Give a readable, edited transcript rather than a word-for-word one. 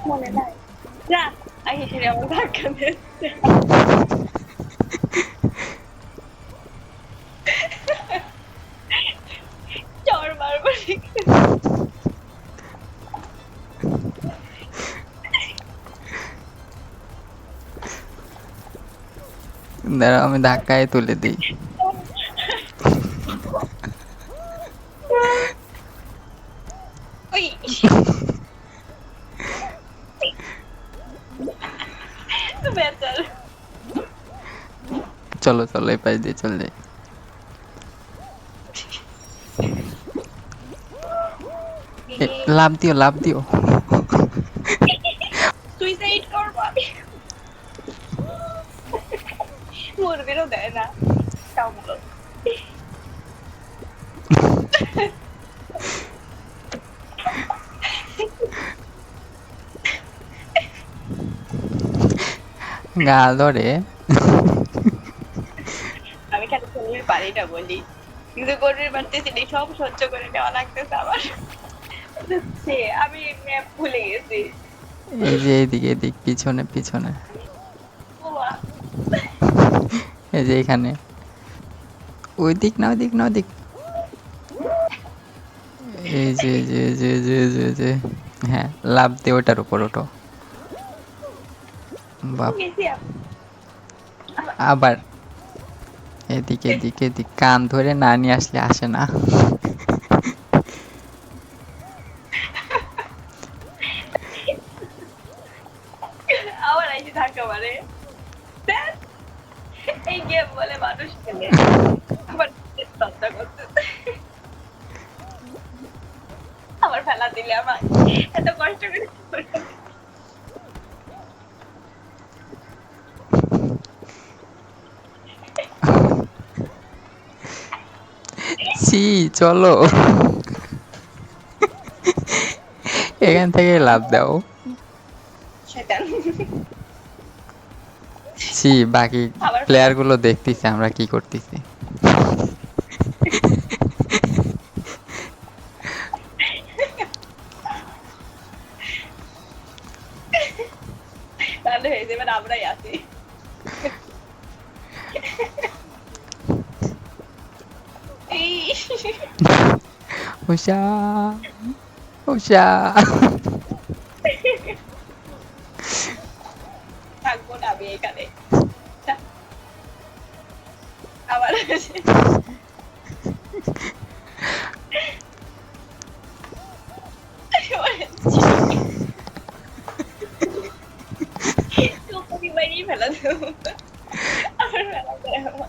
মনে নাই যা আগে ছেড়ে আমার ধাক্কা দিচ্ছে চর মারবো দাঁড়াও আমি ধাক্কায় তুলে দিই। ওই বেচার চলো চলো এই পাশ দিয়ে চলে যাই। লাভ দিও লাভ দিও। সুইসাইড করবো আমি মুরগিরও দেয় না তাও বলো গা ধরে। আমি খালি ছেলের বাড়িটা বলি কিন্তু গরুর বাড়তেছি সব সহ্য করে নেওয়া লাগতেছে আমার হচ্ছে আমি ম্যাপ ভুলে গেছি এই যে এইদিকে এদিক পিছনে পিছনে বাবা, এই যে এখানে ওই দিক না ওই দিক না ওই দিক। এই যে এই যে এই যে এই যে এই যে এই যে হ্যাঁ লাভ দিয়ে ওটার উপর ওঠো। বাপ গেছি আমি। আবার এদিকে এদিকে এদিক কান ধরে না নিয়ে আসলে আসে না। আবার আইসি ধাক্কা মারে ধ্যাৎ, এই গেম বলে মানুষ খেলে আবার চর্চা করতেছে আবার ফেলা দিলে আমার এত কষ্ট করে ছি চলো এখান থেকে লাভ দাও। শয়তান ছি বাকি আবার প্লেয়ার গুলো দেখতেছে আমরা কি করতেছি। তাহলে হয়ে যাবে আমরাই আছি এই উষা উষা থাকবো না আমি এখানে আবার আসে। তো পরিবারই ফেলা দেবো আবার ফেলা দেবো